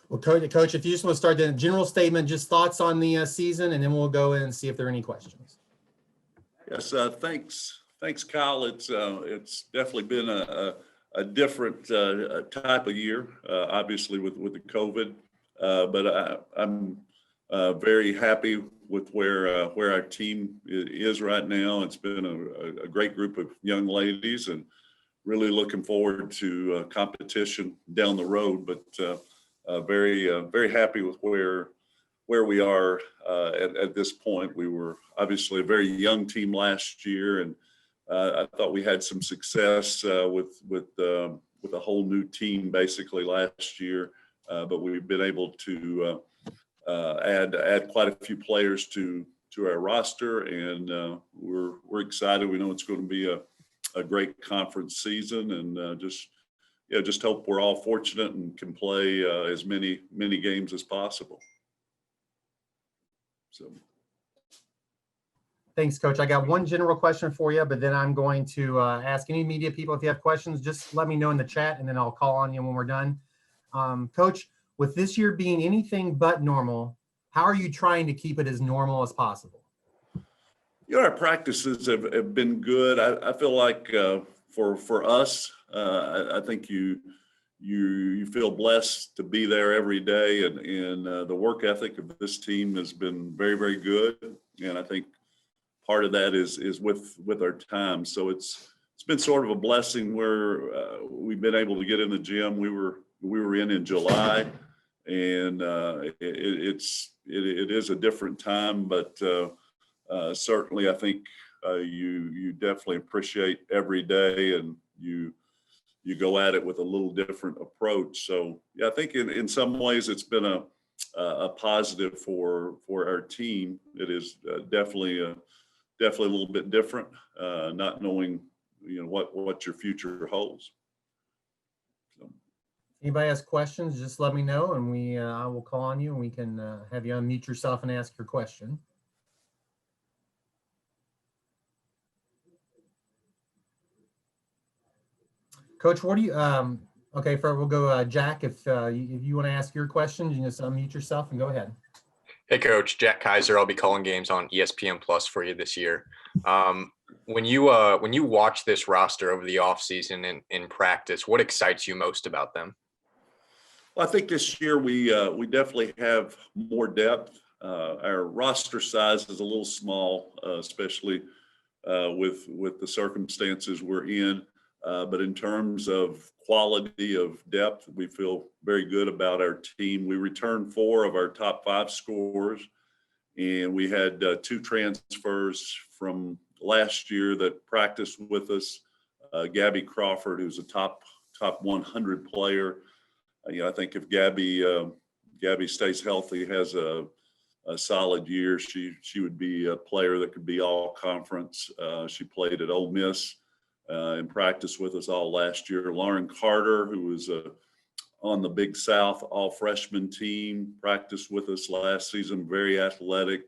Well, Coach, if you just want to start the general statement, just thoughts on the season, and then we'll go in and see if there are any questions. Yes, thanks, Kyle. It's definitely been a different type of year, obviously with the COVID, but I'm very happy with where our team is right now. It's been a great group of young ladies, and really looking forward to competition down the road. But very happy with where we are at this point. We were obviously a very young team last year, and I thought we had some success with a whole new team basically last year. But we've been able to add quite a few players to our roster, and we're excited. We know it's going to be a great conference season, and just hope we're all fortunate and can play as many games as possible. So. Thanks, Coach. I got one general question for you, but then I'm going to ask any media people, if you have questions, just let me know in the chat, and then I'll call on you when we're done. Coach, with this year being anything but normal, how are you trying to keep it as normal as possible? Our practices have been good. I feel like for us, I think you feel blessed to be there every day, and the work ethic of this team has been very good. And I think part of that is with our time. So it's been sort of a blessing where we've been able to get in the gym. We were in July, and it is a different time, but certainly I think you definitely appreciate every day, and you go at it with a little different approach. So yeah, I think in some ways it's been a positive for our team. It is definitely a little bit different, not knowing what your future holds. So. Anybody has questions, just let me know, and I will call on you, and we can have you unmute yourself and ask your question. Coach, what do you, okay, we'll go Jack, if you want to ask your questions, you can just unmute yourself and go ahead. Hey, Coach, Jack Kaiser. I'll be calling games on ESPN Plus for you this year. When you watch this roster over the offseason and in practice, what excites you most about them? Well, I think this year we definitely have more depth. Our roster size is a little small, especially with the circumstances we're in. But in terms of quality of depth, we feel very good about our team. We returned 4 of our top 5 scorers, and we had 2 transfers from last year that practiced with us. Gabby Crawford, who's a top 100 player. I think if Gabby stays healthy, has a solid year, she would be a player that could be all conference. She played at Ole Miss. And practiced with us all last year. Lauren Carter, who was on the Big South all freshman team, practiced with us last season, very athletic.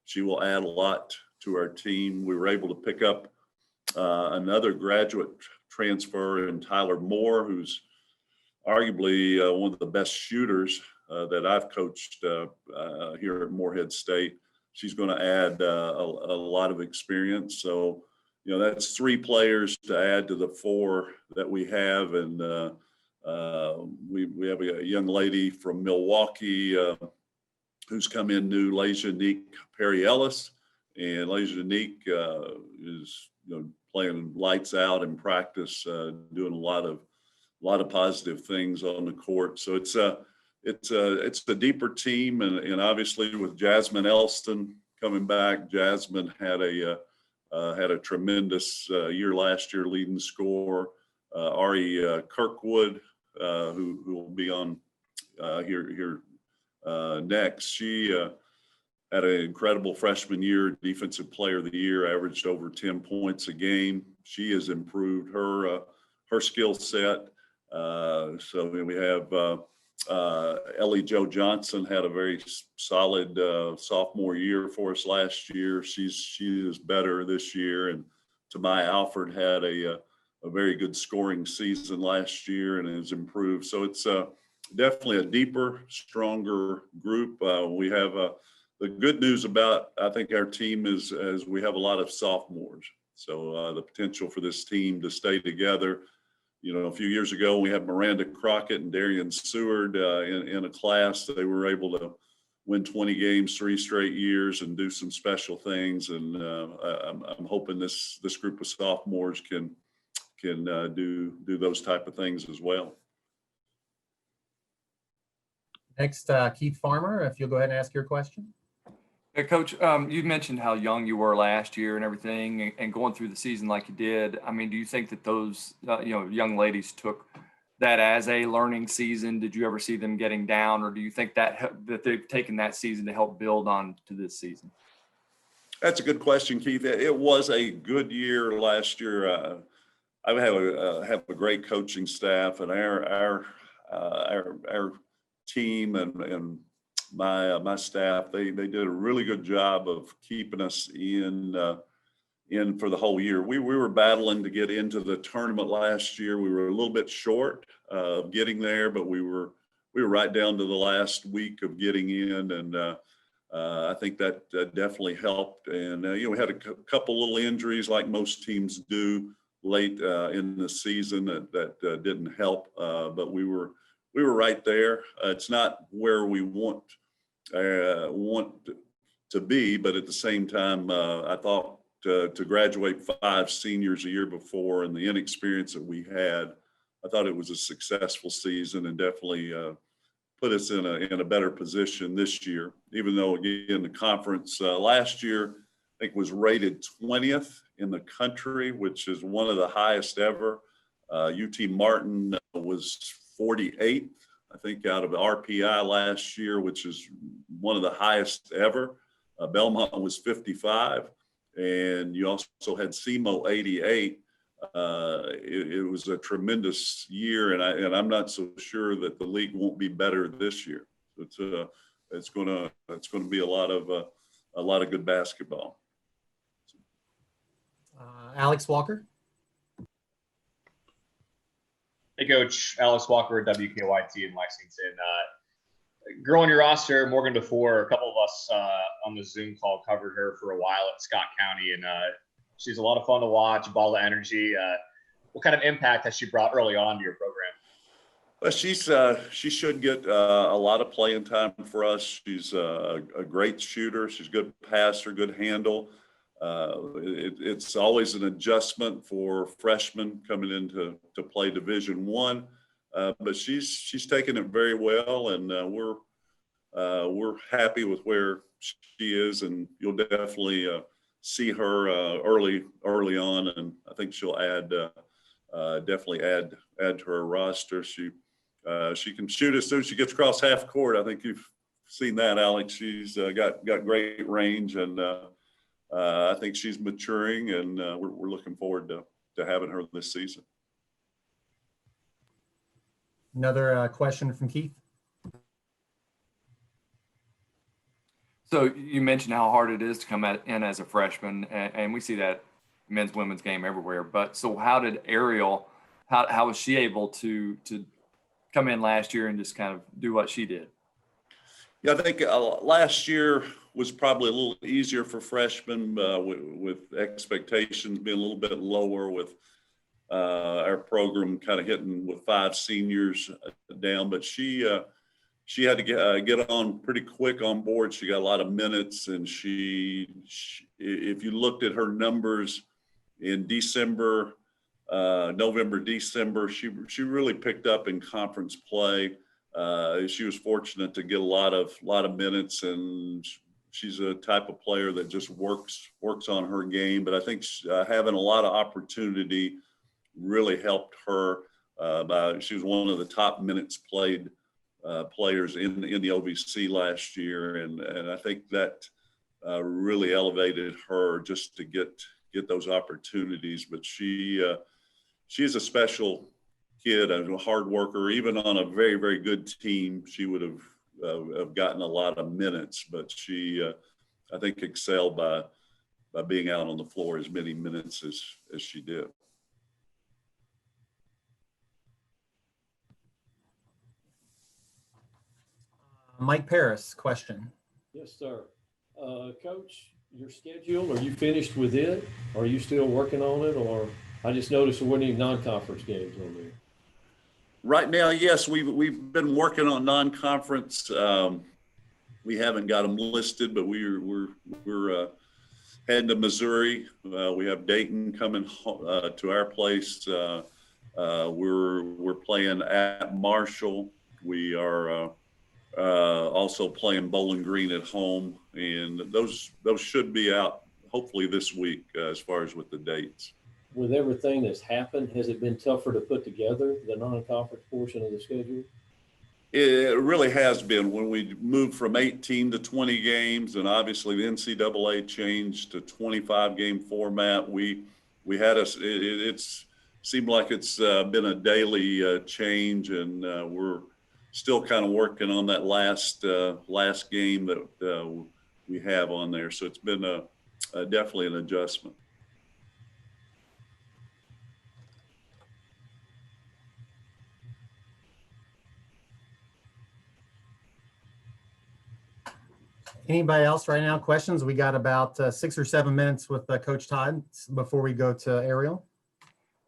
She will add a lot to our team. We were able to pick up another graduate transfer in Tyler Moore, who's arguably one of the best shooters that I've coached here at Morehead State. She's going to add a lot of experience. So, that's 3 players to add to the 4 that we have. And we have a young lady from Milwaukee who's come in new, Lejanique Perry Ellis. And Lejanique is playing lights out in practice, doing a lot of positive things on the court. So it's a deeper team. And obviously with Jasmine Elston coming back, Jasmine had a tremendous year last year, leading the scorer. Ari Kirkwood, who will be on here next. She had an incredible freshman year, defensive player of the year, averaged over 10 points a game. She has improved her skill set. So we have Ellie Jo Johnson had a very solid sophomore year for us last year. She is better this year. And Tamaya Alford had a very good scoring season last year and has improved. So definitely a deeper, stronger group. We have the good news about, I think, our team is we have a lot of sophomores. So the potential for this team to stay together. You know, a few years ago, we had Miranda Crockett and Darian Seward in a class. They were able to win 20 games 3 straight years and do some special things. And I'm hoping this group of sophomores can do those type of things as well. Next, Keith Farmer, if you'll go ahead and ask your question. Hey, Coach, you mentioned how young you were last year and everything, and going through the season like you did. I mean, do you think that those young ladies took that as a learning season? Did you ever see them getting down, or do you think that they've taken that season to help build on to this season? That's a good question, Keith. It was a good year last year. I have a great coaching staff, and our team and my staff, they did a really good job of keeping us in for the whole year. We were battling to get into the tournament last year. We were a little bit short of getting there, but we were right down to the last week of getting in, and I think that definitely helped. And we had a couple little injuries like most teams do late in the season that didn't help, but we were right there. It's not where we want to be, but at the same time, I thought to graduate 5 seniors a year before and the inexperience that we had, I thought it was a successful season and definitely put us in a better position this year. Even though, again, the conference last year, I think, was rated 20th in the country, which is one of the highest ever. UT Martin was 48th, I think, out of RPI last year, which is one of the highest ever. Belmont was 55, and you also had SEMO 88. It was a tremendous year, and I'm not so sure that the league won't be better this year. It's going to be a lot of good basketball. Alex Walker. Hey, Coach. Alex Walker at WKYT in Lexington. Growing your roster, Morgan before, a couple of us on the Zoom call covered her for a while at Scott County, and she's a lot of fun to watch, ball of energy. What kind of impact has she brought early on to your program? Well, she should get a lot of playing time for us. She's a great shooter. She's a good passer, good handle. It's always an adjustment for freshmen coming in to play Division I, but she's taken it very well, and we're happy with where she is, and you'll definitely see her early on, and I think she'll definitely add to her roster. She can shoot as soon as she gets across half court. I think you've seen that, Alex. She's got great range, and I think she's maturing, and we're looking forward to having her this season. Another question from Keith. So you mentioned how hard it is to come in as a freshman, and we see that men's, women's game everywhere. But so how did Ariel, how was she able to come in last year and just kind of do what she did? Yeah, I think last year was probably a little easier for freshmen with expectations being a little bit lower, with our program kind of hitting with 5 seniors down. But she had to get on pretty quick on board. She got a lot of minutes, and she if you looked at her numbers in December, November, December, she really picked up in conference play. She was fortunate to get a lot of minutes, and she's a type of player that just works on her game. But I think having a lot of opportunity really helped her. She was one of the top minutes played players in the OVC last year, and I think that really elevated her just to get those opportunities. But she's a special kid, a hard worker. Even on a very, very good team, she would have gotten a lot of minutes, but she I think excelled by being out on the floor as many minutes as she did. Mike Paris, question. Yes, sir. Coach, your schedule, are you finished with it? Are you still working on it? Or I just noticed there weren't any non-conference games on there. Right now, yes, we've been working on non-conference. We haven't got them listed, but we're heading to Missouri. We have Dayton coming to our place. We're playing at Marshall. We are also playing Bowling Green at home, and those should be out hopefully this week as far as with the dates. With everything that's happened, has it been tougher to put together the non-conference portion of the schedule? It really has been. When we moved from 18 to 20 games, and obviously the NCAA changed to 25 game format, we had it's seemed like it's been a daily change, and we're still kind of working on that last game that we have on there. So it's been definitely an adjustment. Anybody else right now? Questions? We got about 6 or 7 minutes with Coach Todd before we go to Ariel.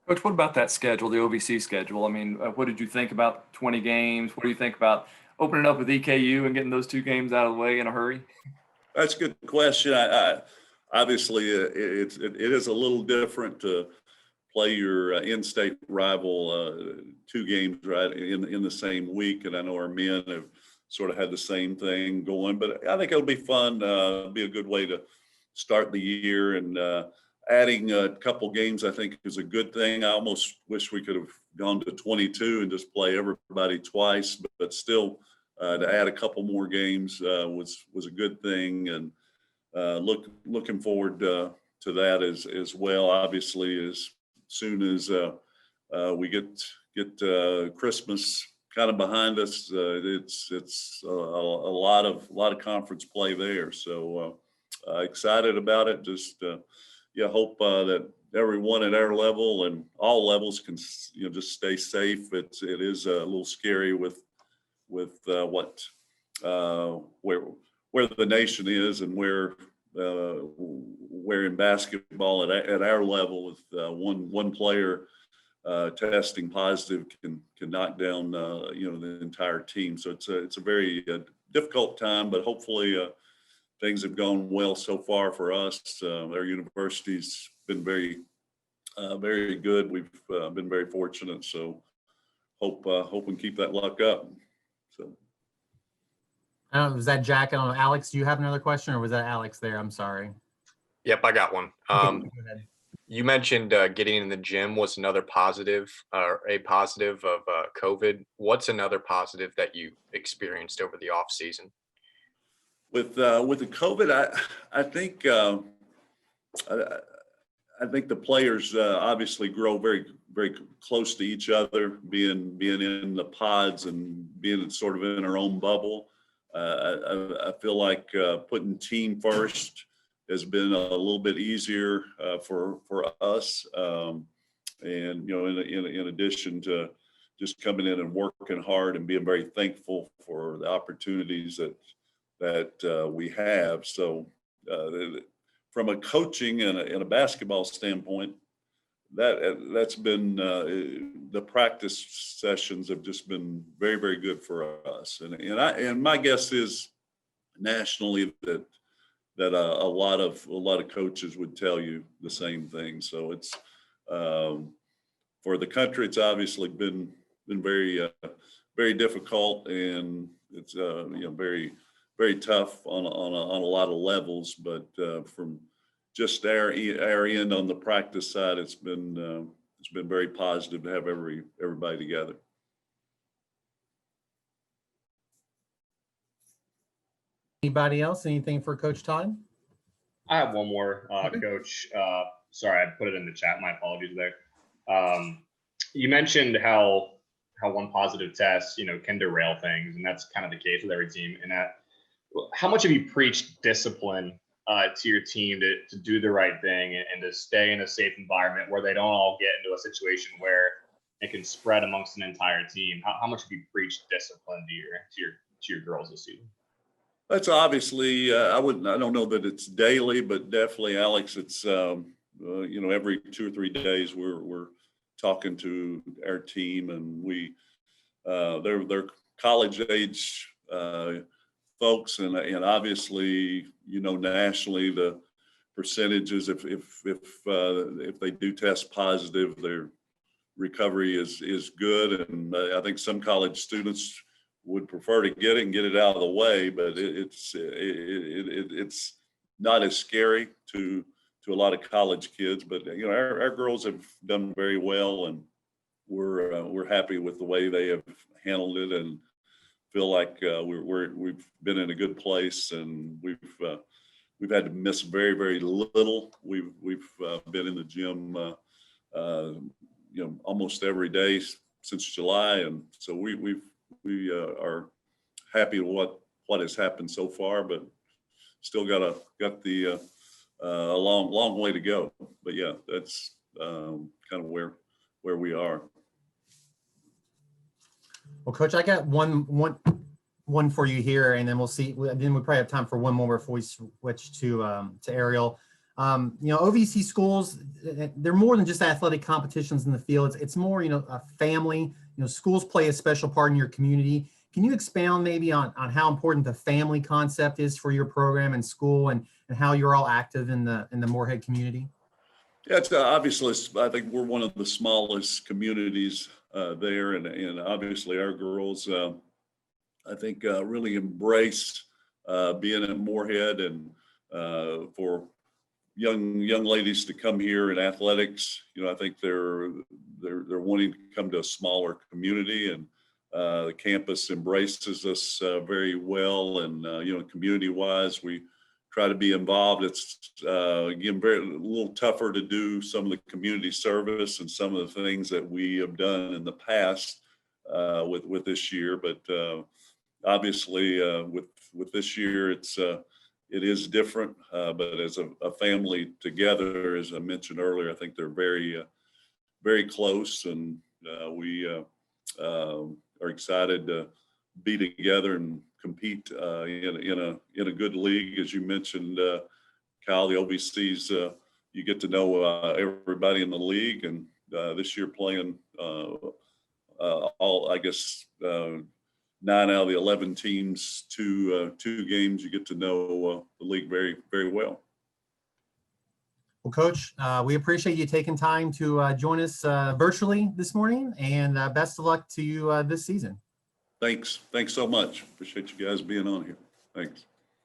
Coach, what about that schedule, the OVC schedule? I mean, what did you think about 20 games? What do you think about opening up with EKU and getting those 2 games out of the way in a hurry? That's a good question. Obviously, it is a little different to play your in-state rival 2 games right in the same week, and I know our men have sort of had the same thing going, but I think it'll be fun. Be a good way to start the year, and adding a couple games I think is a good thing. I almost wish we could have gone to 22 and just play everybody twice, but still to add a couple more games was a good thing, and looking forward to that as well. Obviously, as soon as we get Christmas kind of behind us, it's a lot of conference play there. So excited about it. Just hope that everyone at our level and all levels can just stay safe. It is a little scary with what where the nation is and where in basketball at our level with one player testing positive can knock down the entire team. So it's a very difficult time, but hopefully things have gone well so far for us. Our university's been very good. We've been very fortunate. So hope we can keep that luck up. So. Was that Jack? I don't know. Alex, do you have another question, or was that Alex there? I'm sorry. Yep, I got one. Okay, go ahead. You mentioned getting in the gym was another positive, or a positive of COVID. What's another positive that you experienced over the off season? With the COVID, I think the players obviously grow very, very close to each other, being in the pods and being sort of in our own bubble. I feel like putting team first has been a little bit easier for us, and in addition to just coming in and working hard and being very thankful for the opportunities that we have. So from a coaching and a basketball standpoint, that's been the practice sessions have just been very, very good for us. And my guess is nationally that a lot of coaches would tell you the same thing. So it's for the country, it's obviously been very very difficult, and it's very, very tough on a lot of levels. But from just our end on the practice side, it's been very positive to have everybody together. Anybody else? Anything for Coach Todd? I have one more, Coach. Sorry, I put it in the chat. My apologies there. You mentioned how one positive test, can derail things, and that's kind of the case with every team. And how much have you preached discipline to your team to do the right thing and to stay in a safe environment where they don't all get into a situation where it can spread amongst an entire team? How much have you preached discipline to to your girls this season? That's obviously, I don't know that it's daily, but definitely, Alex, it's, every 2 or 3 days we're talking to our team, and they're college age folks, and obviously, nationally the percentages, if they do test positive, their recovery is good, and I think some college students would prefer to get it and get it out of the way, but it's not as scary to a lot of college kids. But our girls have done very well, and we're happy with the way they have handled it, and feel like we've been in a good place, and we've had to miss very, very little. We've been in the gym almost every day since July, and so we are happy with what has happened so far, but still got the a long way to go. But yeah, that's kind of where we are. Well, Coach, I got one for you here, and then we'll see. Then we probably have time for one more before we switch to Ariel. OVC schools, they're more than just athletic competitions in the field. It's more, a family. Schools play a special part in your community. Can you expound maybe on how important the family concept is for your program and school, and how you're all active in the Morehead community? Yeah, it's obviously, I think we're one of the smallest communities there, and obviously our girls, I think, really embrace being at Morehead, and for young ladies to come here in athletics. I think they're wanting to come to a smaller community, and the campus embraces us very well, and community wise, we try to be involved. It's again a little tougher to do some of the community service and some of the things that we have done in the past with this year, but obviously with this year it is different, but as a family together, as I mentioned earlier, I think they're very, very close, and we are excited to be together and compete in a good league. As you mentioned, Kyle, the OVC's, you get to know everybody in the league, and this year playing all, I guess, 9 out of the 11 teams, two games, you get to know the league very, very well. Well, Coach, we appreciate you taking time to join us virtually this morning, and best of luck to you this season. Thanks so much. Appreciate you guys being on here. Thanks.